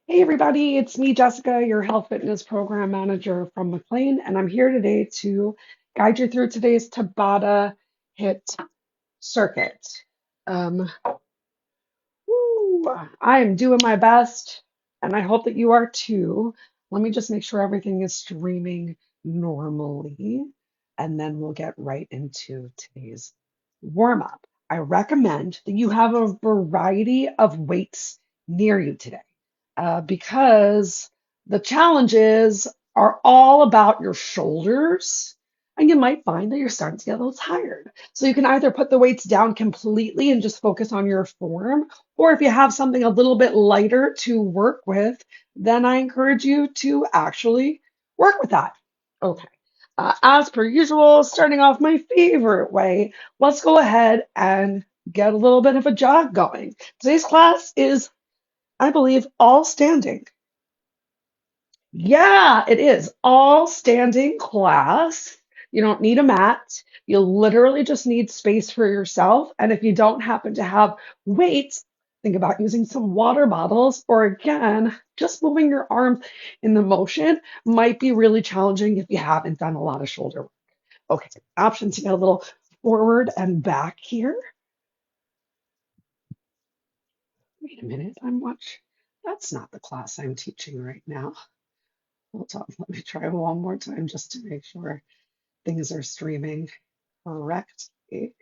Hey everybody, it's me, Jessica, your health fitness program manager from McLean, and I'm here today to guide you through today's Tabata hit circuit. Um, woo, I am doing my best, and I hope that you are too. Let me just make sure everything is streaming normally, and then we'll get right into today's warm up. I recommend that you have a variety of weights near you today because the challenges are all about your shoulders. And you might find that you're starting to get a little tired. So you can either put the weights down completely and just focus on your form, or if you have something a little bit lighter to work with, then I encourage you to actually work with that. Okay. As per usual, starting off my favorite way, let's go ahead and get a little bit of a jog going. Today's class is, I believe, all standing. Yeah, it is all standing class. You don't need a mat. You literally just need space for yourself. And if you don't happen to have weights, think about using some water bottles, or again, just moving your arms in the motion might be really challenging if you haven't done a lot of shoulder work. Okay, options to get a little forward and back here. Wait a minute, I'm watching. That's not the class I'm teaching right now. Hold on, let me try one more time just to make sure things are streaming correctly.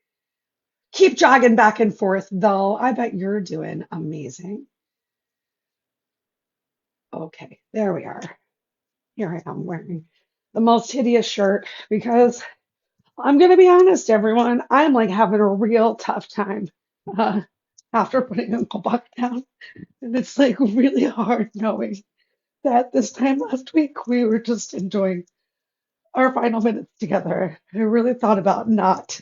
Keep jogging back and forth, though. I bet you're doing amazing. Okay, there we are. Here I am wearing the most hideous shirt because I'm going to be honest, everyone, I'm like having a real tough time uh, after putting Uncle Buck down. And it's like really hard knowing that this time last week we were just enjoying our final minutes together. I really thought about not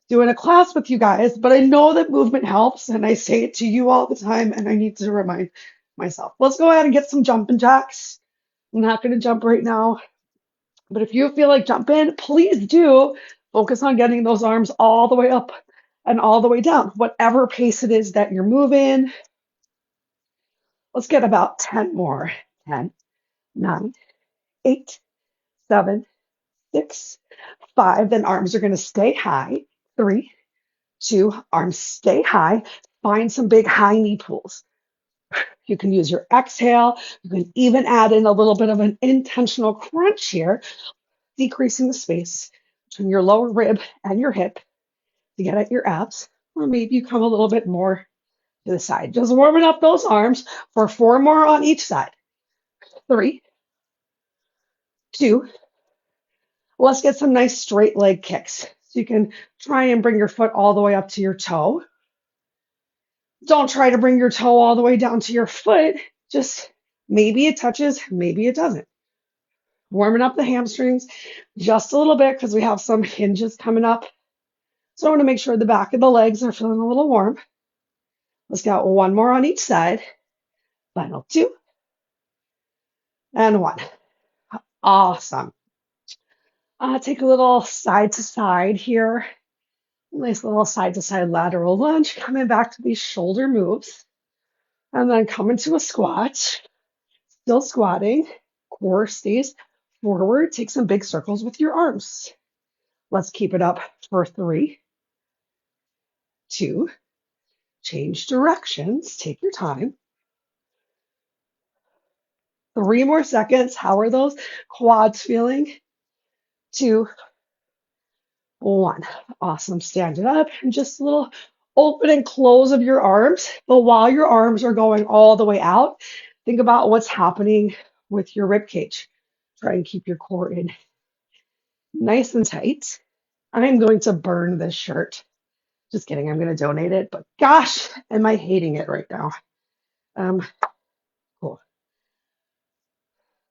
doing a class with you guys, but I know that movement helps, and I say it to you all the time, and I need to remind myself. Let's go ahead and get some jumping jacks. I'm not going to jump right now, but if you feel like jumping, please do focus on getting those arms all the way up and all the way down, whatever pace it is that you're moving. Let's get about 10 more. 10, 9, 8, 7, 6, 5. Then arms are going to stay high. 3, 2, arms stay high. Find some big high knee pulls. You can use your exhale. You can even add in a little bit of an intentional crunch here, decreasing the space between your lower rib and your hip to get at your abs. Or maybe you come a little bit more to the side. Just warming up those arms for 4 more on each side. 3, 2, let's get some nice straight leg kicks. So you can try and bring your foot all the way up to your toe. Don't try to bring your toe all the way down to your foot. Just maybe it touches, maybe it doesn't. Warming up the hamstrings just a little bit because we have some hinges coming up. So I want to make sure the back of the legs are feeling a little warm. Let's get one more on each side. Final 2 and 1. Awesome. Take a little side to side here. Nice little side to side lateral lunge. Coming back to these shoulder moves. And then coming to a squat. Still squatting. Core stays forward. Take some big circles with your arms. Let's keep it up for 3, 2, change directions. Take your time. 3 more seconds. How are those quads feeling? 2, 1. Awesome. Stand it up and just a little open and close of your arms. But while your arms are going all the way out, think about what's happening with your rib cage. Try and keep your core in nice and tight. I'm going to burn this shirt. Just kidding. I'm going to donate it. But gosh, am I hating it right now. Cool.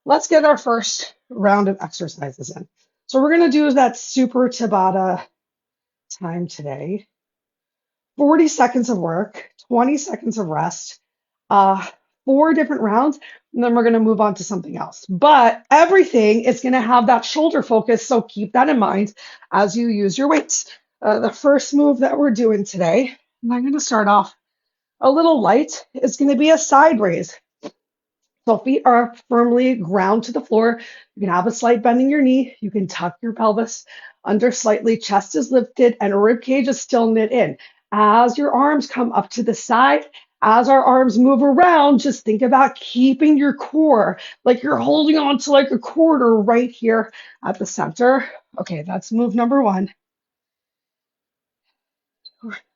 Let's get our first round of exercises in. So we're going to do that super Tabata time today. 40 seconds of work, 20 seconds of rest, 4 different rounds, and then we're going to move on to something else. But everything is going to have that shoulder focus, so keep that in mind as you use your weights. The first move that we're doing today, and I'm going to start off a little light, is going to be a side raise. So feet are firmly ground to the floor. You can have a slight bend in your knee. You can tuck your pelvis under slightly. Chest is lifted and rib cage is still knit in. As your arms come up to the side, as our arms move around, just think about keeping your core like you're holding on to like a quarter right here at the center. Okay, that's move number one.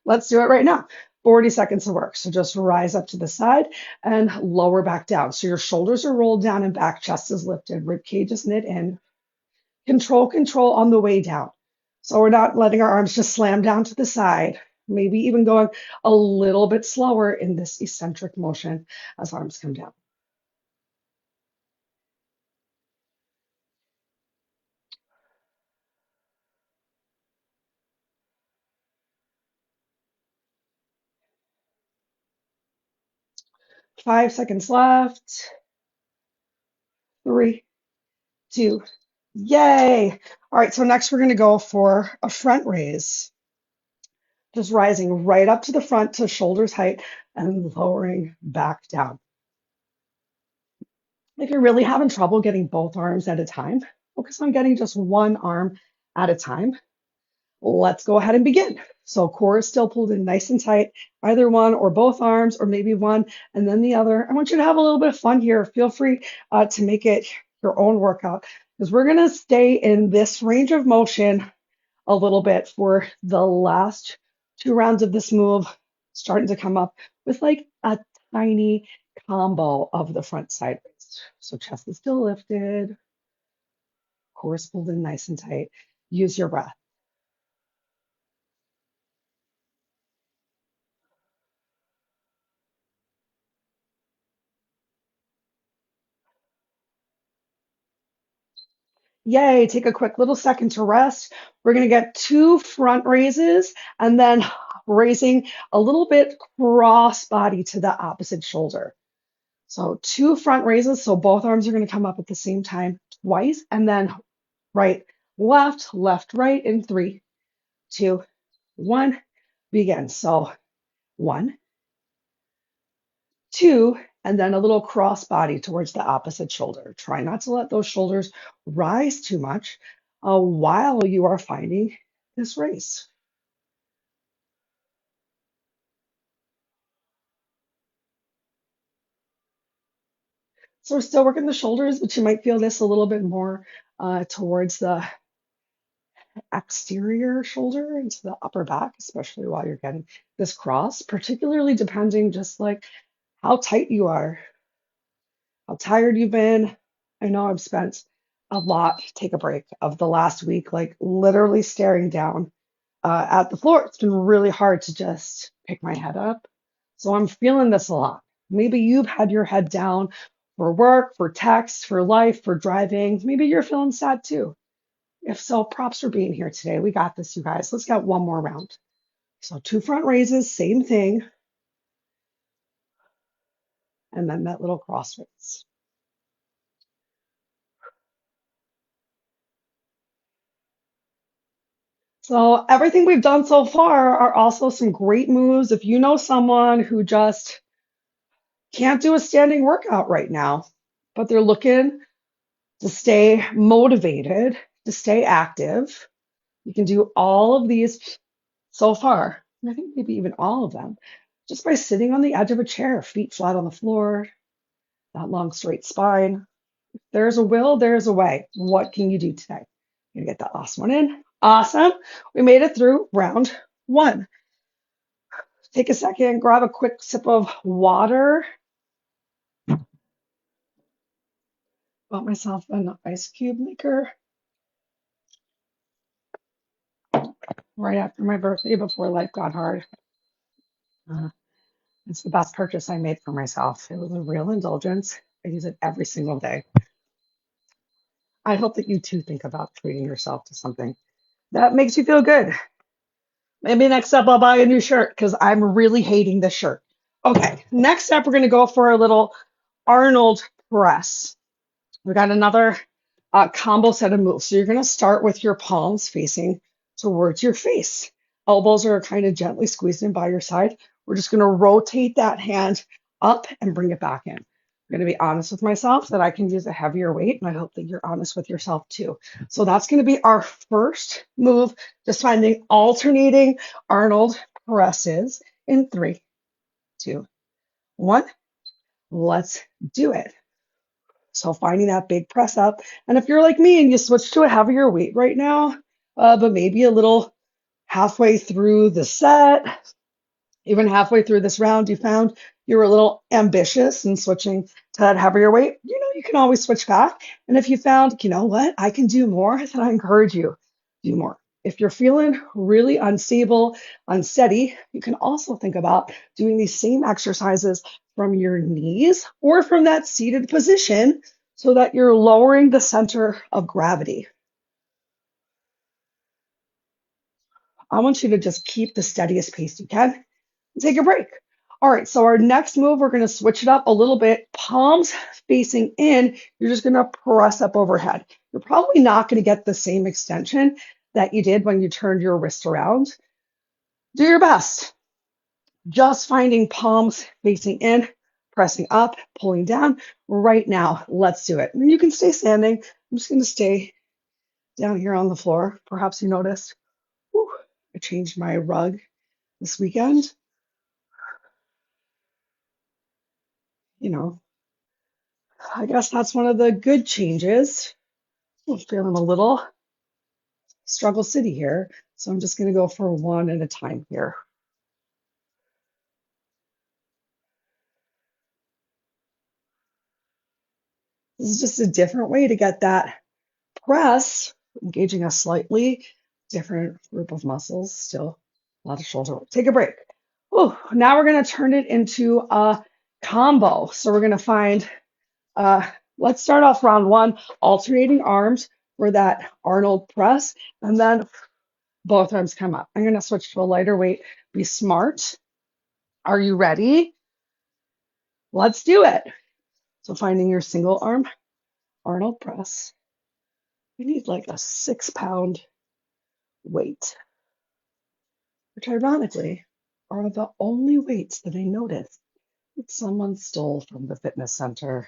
Let's do it right now. 40 seconds of work. So just rise up to the side and lower back down. So your shoulders are rolled down and back, chest is lifted, rib cage is knit in. Control, control on the way down. So we're not letting our arms just slam down to the side, maybe even going a little bit slower in this eccentric motion as arms come down. Five seconds left. 3, 2, yay. All right, so next we're going to go for a front raise. Just rising right up to the front to shoulders height and lowering back down. If you're really having trouble getting both arms at a time, focus on getting just one arm at a time. Let's go ahead and begin. So core is still pulled in nice and tight, either one or both arms, or maybe one and then the other. I want you to have a little bit of fun here. Feel free to make it your own workout because we're going to stay in this range of motion a little bit for the last 2 rounds of this move, starting to come up with like a tiny combo of the front side raise. So chest is still lifted, core is pulled in nice and tight. Use your breath. Yay, take a quick little second to rest. We're going to get 2 front raises and then raising a little bit cross body to the opposite shoulder. So 2 front raises, so both arms are going to come up at the same time twice, and then right, left, right in 3, 2, 1, begin. So 1, 2, and then a little cross body towards the opposite shoulder. Try not to let those shoulders rise too much while you are finding this raise. So we're still working the shoulders, but you might feel this a little bit more towards the exterior shoulder into the upper back, especially while you're getting this cross, particularly depending just like how tight you are, how tired you've been. I know I've spent a lot, take a break of the last week, like literally staring down at the floor. It's been really hard to just pick my head up. So I'm feeling this a lot. Maybe you've had your head down for work, for text, for life, for driving. Maybe you're feeling sad too. If so, props for being here today. We got this, you guys. Let's get one more round. So 2 front raises, same thing. And then that little cross raise. So everything we've done so far are also some great moves. If you know someone who just can't do a standing workout right now, but they're looking to stay motivated, to stay active, you can do all of these so far. And I think maybe even all of them just by sitting on the edge of a chair, feet flat on the floor, that long straight spine. There's a will, there's a way. What can you do today? You're gonna get that last one in. Awesome. We made it through round 1. Take a second, grab a quick sip of water. Bought myself an ice cube maker right after my birthday before life got hard. Uh, it's the best purchase I made for myself. It was a real indulgence. I use it every single day. I hope that you too think about treating yourself to something that makes you feel good. Maybe next up I'll buy a new shirt because I'm really hating this shirt. Okay, next up we're going to go for a little Arnold press. We got another combo set of moves. So you're going to start with your palms facing towards your face. Elbows are kind of gently squeezed in by your side. We're just going to rotate that hand up and bring it back in. I'm going to be honest with myself that I can use a heavier weight, and I hope that you're honest with yourself too. So that's going to be our first move, just finding alternating Arnold presses in 3, 2, 1. Let's do it. So finding that big press up. And if you're like me and you switch to a heavier weight right now, but maybe a little halfway through the set, even halfway through this round, you found you were a little ambitious and switching to that heavier weight, you can always switch back. And if you found, you know what, I can do more, then I encourage you, do more. If you're feeling really unstable, unsteady, you can also think about doing these same exercises from your knees or from that seated position so that you're lowering the center of gravity. I want you to just keep the steadiest pace you can and take a break. All right, so our next move, we're going to switch it up a little bit. Palms facing in, you're just going to press up overhead. You're probably not going to get the same extension that you did when you turned your wrist around. Do your best. Just finding palms facing in, pressing up, pulling down. Right now, let's do it. And you can stay standing. I'm just going to stay down here on the floor. Perhaps you noticed, I changed my rug this weekend. I guess that's one of the good changes. I'm feeling a little struggle city here, so I'm just going to go for one at a time here. This is just a different way to get that press, engaging a slightly different group of muscles, still a lot of shoulder work. Take a break. Now we're going to turn it into a combo. So we're going to find, let's start off round 1, alternating arms for that Arnold press, and then both arms come up. I'm going to switch to a lighter weight. Be smart. Are you ready? Let's do it. So finding your single arm Arnold press. You need like a 6-pound weight, which ironically are the only weights that I noticed that someone stole from the fitness center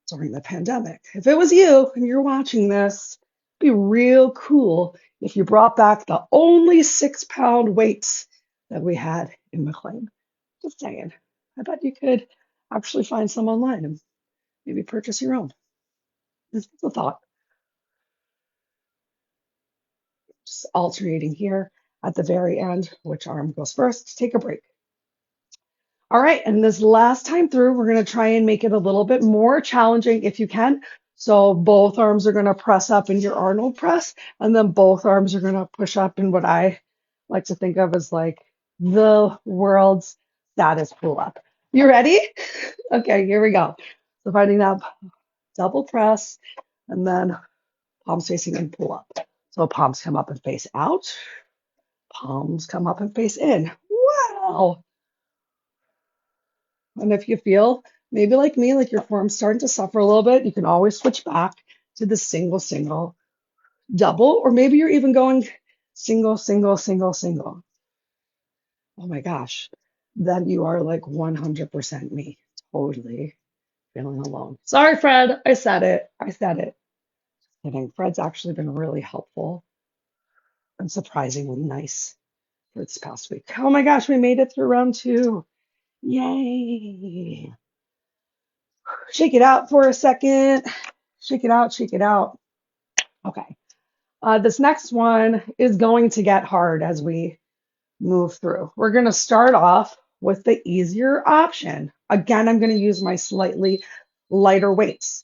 during the pandemic. If it was you and you're watching this, it'd be real cool if you brought back the only 6-pound weights that we had in McLean. Just saying. I bet you could actually find some online and maybe purchase your own. Just a thought. Just alternating here at the very end, which arm goes first. Take a break. All right, and this last time through, we're going to try and make it a little bit more challenging if you can. So both arms are going to press up in your Arnold press, and then both arms are going to push up in what I like to think of as like the world's saddest pull up. You ready? Okay, here we go. So finding that double press, and then palms facing in, pull up. So palms come up and face out. Palms come up and face in. Wow. And if you feel maybe like me, like your form's starting to suffer a little bit, you can always switch back to the single, single, double, or maybe you're even going single, single, single, single. Oh my gosh. Then you are like 100% me. Totally feeling alone. Sorry, Fred. I said it. I said it. Kidding. Fred's actually been really helpful and surprisingly nice for this past week. Oh my gosh, we made it through round 2. Yay. Shake it out for a second. Shake it out, shake it out. Okay. This next one is going to get hard as we move through. We're going to start off with the easier option. Again, I'm going to use my slightly lighter weights.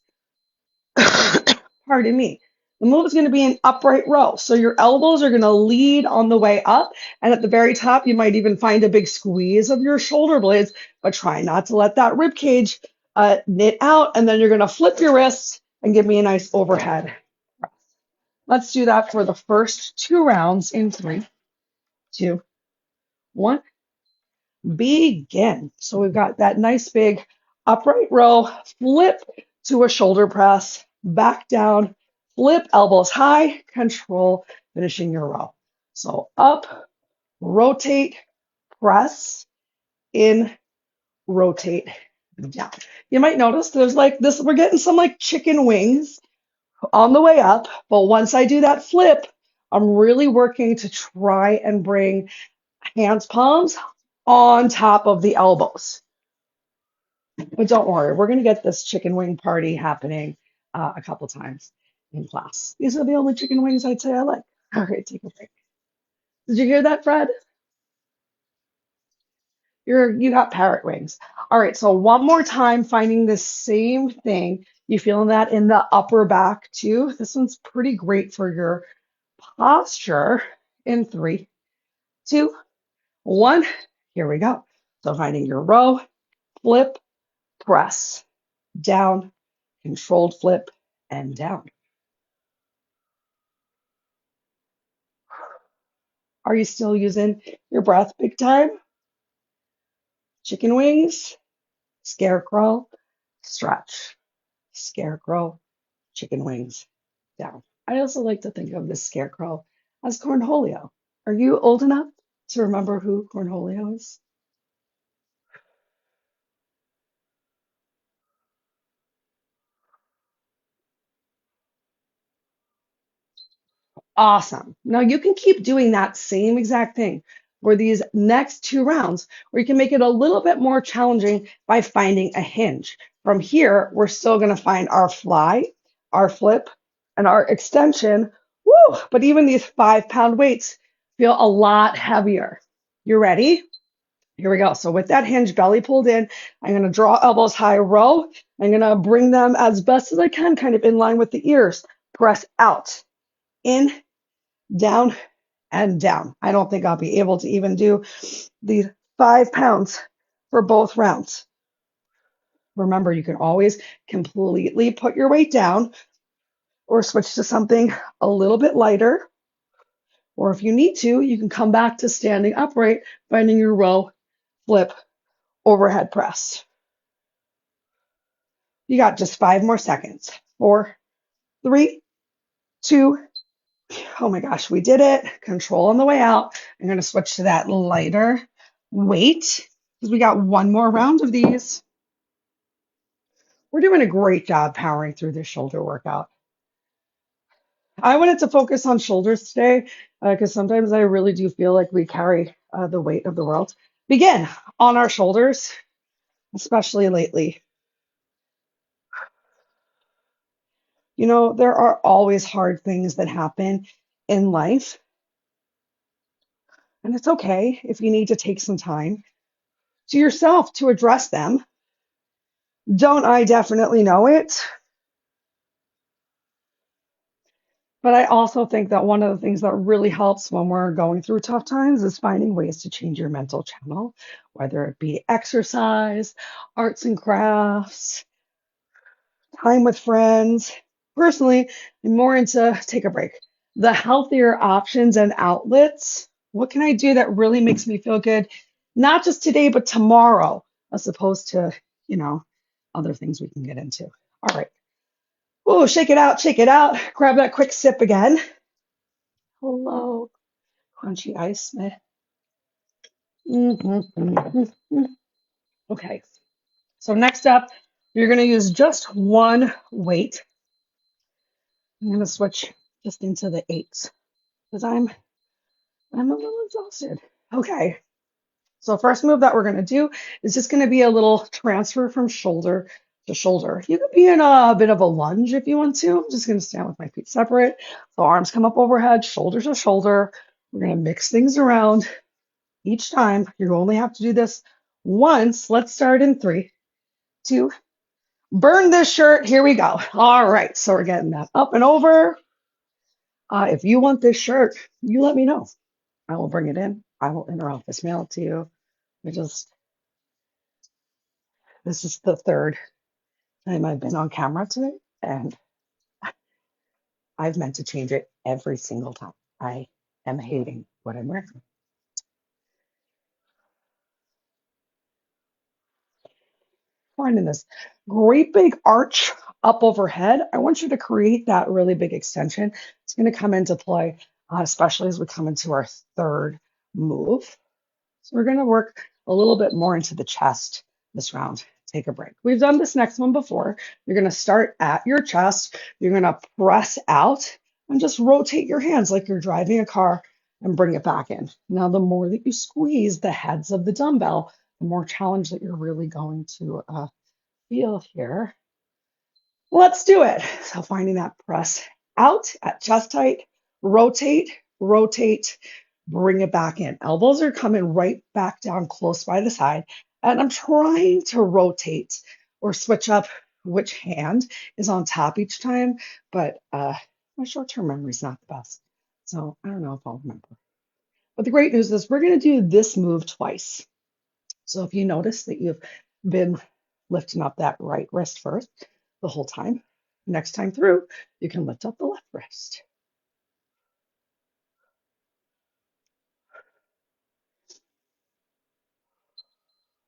Pardon me. The move is going to be an upright row. So your elbows are going to lead on the way up. And at the very top, you might even find a big squeeze of your shoulder blades, but try not to let that rib cage knit out. And then you're going to flip your wrists and give me a nice overhead press. Let's do that for the first 2 rounds in 3, 2, 1. Begin. So we've got that nice big upright row, flip to a shoulder press, back down, flip, elbows high, control, finishing your row. So up, rotate, press, in, rotate, down. You might notice there's like this, we're getting some like chicken wings on the way up, but once I do that flip, I'm really working to try and bring hands, palms on top of the elbows. But don't worry, we're going to get this chicken wing party happening a couple times in class. These are the only chicken wings I'd say I like. All right, take a break. Did you hear that, Fred? You got parrot wings. All right, so one more time, finding the same thing. You feeling that in the upper back too? This one's pretty great for your posture. In 3, 2, 1. Here we go. So finding your row, flip, press, down, controlled flip, and down. Are you still using your breath big time? Chicken wings, scarecrow, stretch, scarecrow, chicken wings, down. I also like to think of this scarecrow as Cornholio. Are you old enough to remember who Cornholio is? Awesome. Now you can keep doing that same exact thing for these next 2 rounds, or you can make it a little bit more challenging by finding a hinge. From here, we're still going to find our fly, our flip, and our extension. Woo! But even these 5-pound weights feel a lot heavier. You ready? Here we go. So with that hinge belly pulled in, I'm going to draw elbows high, row. I'm going to bring them as best as I can, kind of in line with the ears. Press out, in, down, and down. I don't think I'll be able to even do the 5 pounds for both rounds. Remember, you can always completely put your weight down or switch to something a little bit lighter. Or if you need to, you can come back to standing upright, finding your row, flip, overhead press. You got just 5 more seconds. 4, 3, 2. Oh my gosh, we did it. Control on the way out. I'm going to switch to that lighter weight because we got one more round of these. We're doing a great job powering through this shoulder workout. I wanted to focus on shoulders today because sometimes I really do feel like we carry the weight of the world. Begin on our shoulders, especially lately. You know, there are always hard things that happen in life, and it's okay if you need to take some time to yourself to address them. Don't I definitely know it? But I also think that one of the things that really helps when we're going through tough times is finding ways to change your mental channel, whether it be exercise, arts and crafts, time with friends. Personally, I'm more into take a break. The healthier options and outlets. What can I do that really makes me feel good, not just today, but tomorrow, as opposed to, you know, other things we can get into. All right. Oh, shake it out, shake it out. Grab that quick sip again. Hello, crunchy ice. Okay, so next up, you're going to use just one weight. I'm going to switch just into the 8s because I'm a little exhausted. Okay, so first move that we're going to do is just going to be a little transfer from shoulder to shoulder. You could be in a bit of a lunge if you want to. I'm just going to stand with my feet separate. So arms come up overhead, shoulder to shoulder. We're going to mix things around each time. You only have to do this once. Let's start in 3, 2. Burn this shirt. Here we go. All right, so we're getting that up and over. If you want this shirt, you let me know. I will bring it in. I will inter-office mail it to you. This is the 3rd time I've been on camera today, and I've meant to change it every single time. I am hating what I'm wearing. Finding this great big arch up overhead. I want you to create that really big extension. It's going to come into play, especially as we come into our 3rd move. So we're going to work a little bit more into the chest this round. take a break. We've done this next one before. You're going to start at your chest. You're going to press out and just rotate your hands like you're driving a car and bring it back in. Now, the more that you squeeze the heads of the dumbbell, the more challenge that you're really going to feel here. Let's do it. So finding that press out at chest height, rotate, rotate, bring it back in. Elbows are coming right back down close by the side. And I'm trying to rotate or switch up which hand is on top each time, but my short-term memory is not the best. So I don't know if I'll remember. But the great news is we're going to do this move twice. So if you notice that you've been lifting up that right wrist first the whole time, next time through, you can lift up the left wrist.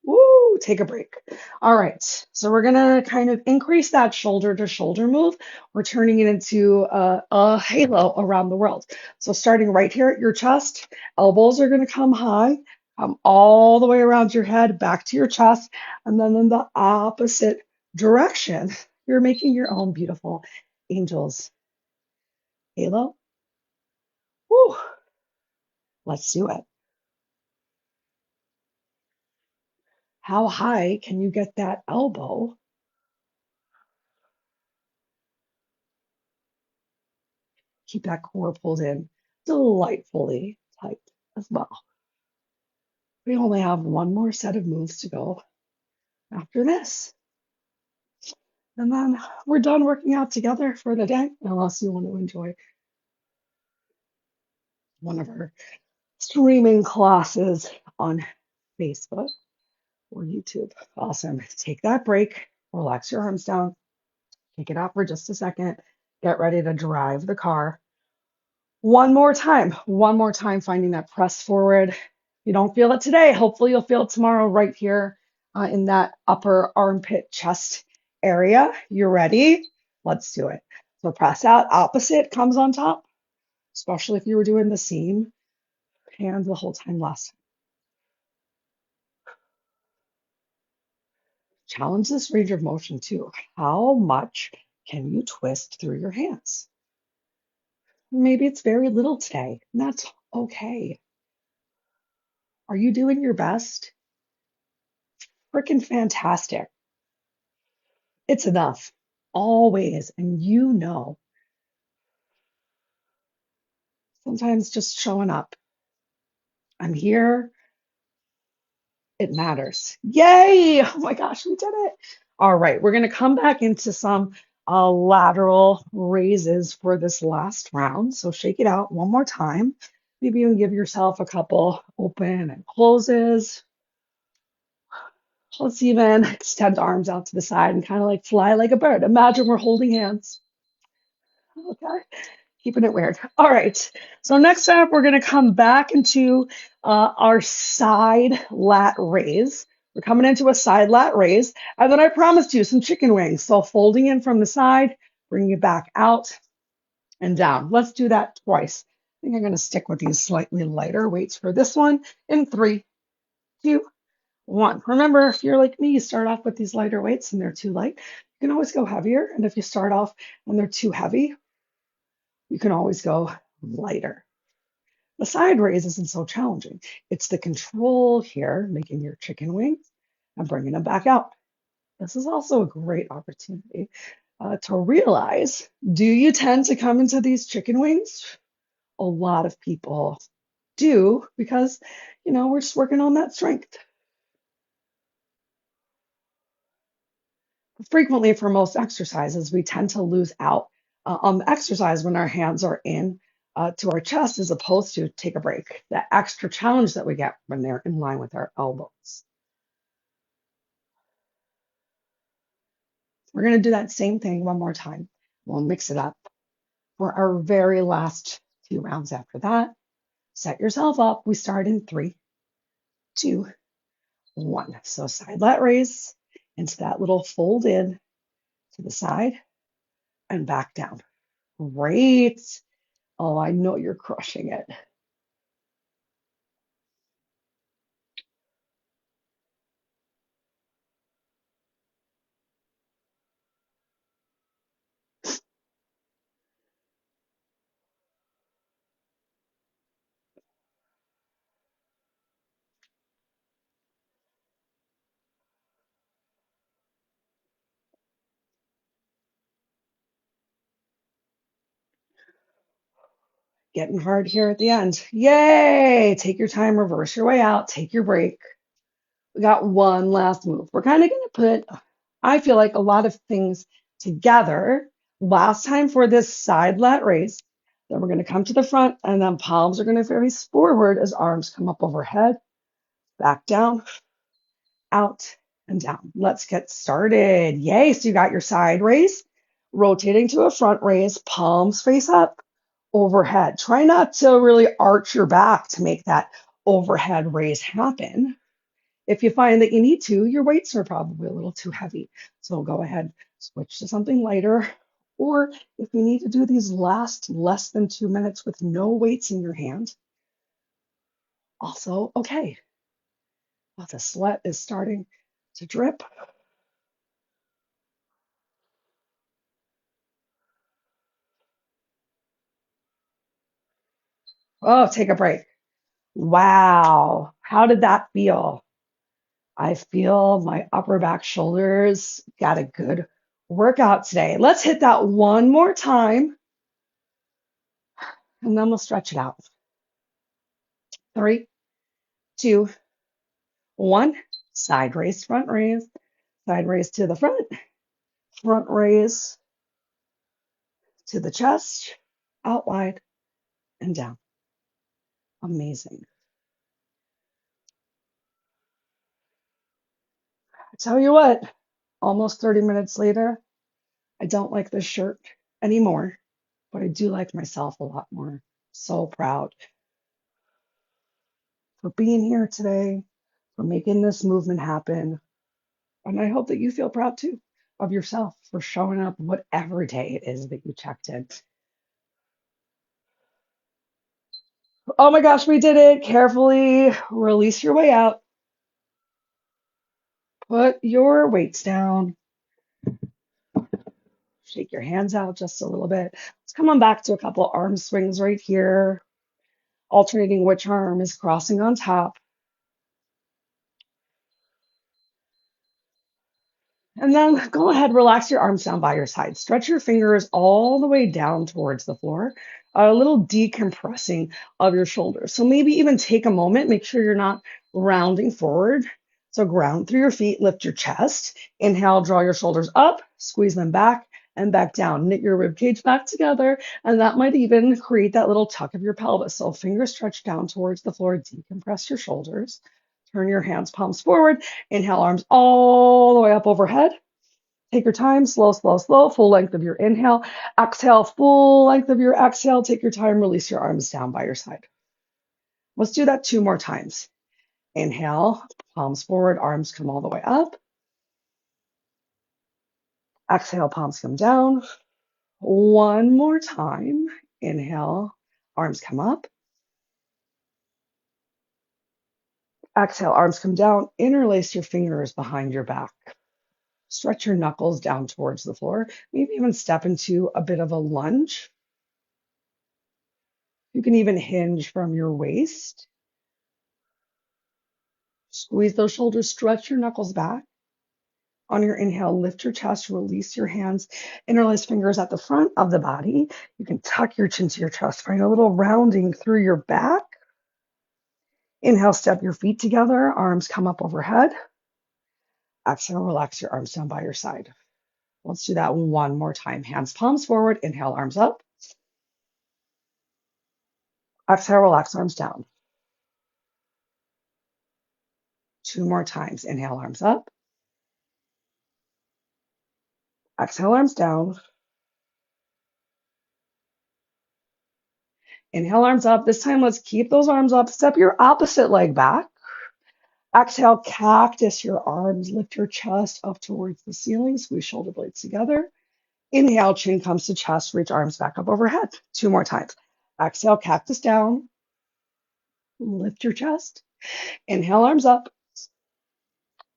Woo, take a break. All right, so we're gonna kind of increase that shoulder to shoulder move. We're turning it into a halo around the world. So starting right here at your chest, elbows are gonna come high, come all the way around your head, back to your chest, and then in the opposite direction, you're making your own beautiful angels halo. Woo, let's do it. How high can you get that elbow? Keep that core pulled in delightfully tight as well. We only have one more set of moves to go after this. And then we're done working out together for the day, unless you want to enjoy one of our streaming classes on Facebook or YouTube. Awesome. Take that break, relax your arms down, take it out for just a second, get ready to drive the car. One more time, finding that press forward. If you don't feel it today, hopefully you'll feel it tomorrow right here in that upper armpit chest area. You ready? Let's do it. So press out, opposite comes on top, especially if you were doing the same hand the whole time last time. Challenge this range of motion too. How much can you twist through your hands? Maybe it's very little today, and that's okay. Are you doing your best? Freaking fantastic. It's enough. Always. And you know, sometimes just showing up. I'm here. It matters. Yay! Oh my gosh, we did it. All right, we're going to come back into some lateral raises for this last round. So shake it out one more time. Maybe you can give yourself a couple open and closes. Let's even extend arms out to the side and kind of like fly like a bird. Imagine we're holding hands. Okay, keeping it weird. All right, so next up, we're going to come back into our side lat raise. We're coming into a side lat raise, and then I promised you some chicken wings. So folding in from the side, bringing it back out and down. Let's do that twice. I think I'm going to stick with these slightly lighter weights for this one in 3, 2, 1. Remember, if you're like me, you start off with these lighter weights and they're too light. You can always go heavier, and if you start off and they're too heavy, you can always go lighter. The side raise isn't so challenging. It's the control here, making your chicken wings and bringing them back out. This is also a great opportunity to realize, do you tend to come into these chicken wings? A lot of people do because, we're just working on that strength. Frequently, for most exercises, we tend to lose out on the exercise when our hands are in to our chest as opposed to take a break, that extra challenge that we get when they're in line with our elbows. We're going to do that same thing one more time. We'll mix it up for our very last 2 rounds after that. Set yourself up. We start in 3, 2, 1. So side lat raise into that little fold in to the side and back down. Great. Oh, I know you're crushing it. Getting hard here at the end. Yay! Take your time, reverse your way out, take your break. We got one last move. We're kind of going to put, I feel like, a lot of things together. Last time for this side lat raise. Then we're going to come to the front, and then palms are going to face forward as arms come up overhead, back down, out, and down. Let's get started. Yay. So you got your side raise, rotating to a front raise, palms face up, overhead. Try not to really arch your back to make that overhead raise happen. If you find that you need to, your weights are probably a little too heavy. So go ahead, switch to something lighter. Or if you need to do these last less than 2 minutes with no weights in your hand, also okay. Well, the sweat is starting to drip. Oh, take a break. Wow. How did that feel? I feel my upper back shoulders got a good workout today. Let's hit that one more time and then we'll stretch it out. 3, 2, 1. Side raise, front raise, side raise to the front raise to the chest, out wide and down. Amazing. I tell you what, almost 30 minutes later, I don't like this shirt anymore, but I do like myself a lot more. So proud for being here today, for making this movement happen. And I hope that you feel proud too of yourself for showing up whatever day it is that you checked in. Oh my gosh, we did it. Carefully release your way out. Put your weights down. Shake your hands out just a little bit. Let's come on back to a couple arm swings right here, alternating which arm is crossing on top. And then go ahead, relax your arms down by your side. Stretch your fingers all the way down towards the floor, a little decompressing of your shoulders. So maybe even take a moment, make sure you're not rounding forward. So ground through your feet, lift your chest. Inhale, draw your shoulders up, squeeze them back and back down. Knit your rib cage back together, and that might even create that little tuck of your pelvis. So fingers stretch down towards the floor, decompress your shoulders. Turn your hands, palms forward. Inhale, arms all the way up overhead. Take your time, slow, slow, slow, full length of your inhale. Exhale, full length of your exhale. Take your time, release your arms down by your side. Let's do that 2 more times. Inhale, palms forward, arms come all the way up. Exhale, palms come down. One more time. Inhale, arms come up. Exhale, arms come down. Interlace your fingers behind your back. Stretch your knuckles down towards the floor. Maybe even step into a bit of a lunge. You can even hinge from your waist. Squeeze those shoulders, stretch your knuckles back. On your inhale, lift your chest, release your hands, interlace fingers at the front of the body. You can tuck your chin to your chest, find a little rounding through your back. Inhale, step your feet together, arms come up overhead. Exhale, relax your arms down by your side. Let's do that one more time. Hands, palms forward, inhale, arms up. Exhale, relax, arms down. 2 more times. Inhale, arms up. Exhale, arms down. Inhale, arms up. This time, let's keep those arms up. Step your opposite leg back. Exhale, cactus your arms. Lift your chest up towards the ceiling. Squeeze shoulder blades together. Inhale, chin comes to chest. Reach arms back up overhead. 2 more times. Exhale, cactus down. Lift your chest. Inhale, arms up.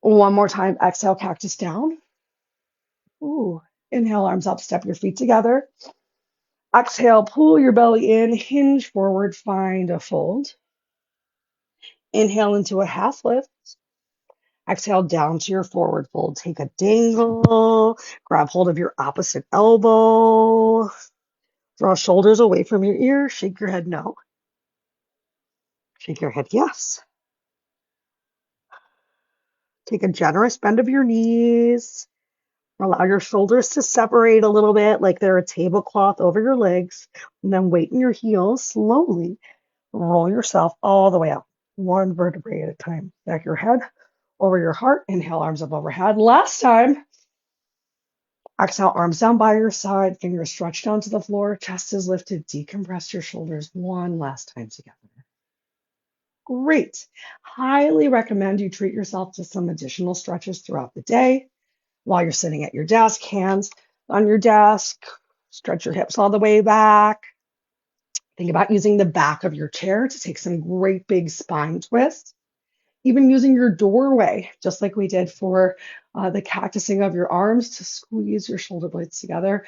One more time. Exhale, cactus down. Ooh. Inhale, arms up. Step your feet together. Exhale, pull your belly in. Hinge forward. Find a fold. Inhale into a half lift. Exhale down to your forward fold. Take a dangle. Grab hold of your opposite elbow. Draw shoulders away from your ears. Shake your head no. Shake your head yes. Take a generous bend of your knees. Allow your shoulders to separate a little bit like they're a tablecloth over your legs. And then weighten your heels slowly. Roll yourself all the way up, one vertebrae at a time. Back your head over your heart. Inhale, arms up overhead. Last time. Exhale, arms down by your side. Fingers stretched down to the floor. Chest is lifted. Decompress your shoulders one last time together. Great. Highly recommend you treat yourself to some additional stretches throughout the day. While you're sitting at your desk, hands on your desk, stretch your hips all the way back. Think about using the back of your chair to take some great big spine twists. Even using your doorway, just like we did for the cactusing of your arms, to squeeze your shoulder blades together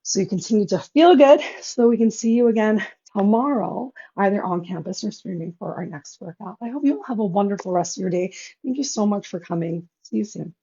so you continue to feel good so that we can see you again tomorrow, either on campus or streaming for our next workout. I hope you all have a wonderful rest of your day. Thank you so much for coming. See you soon.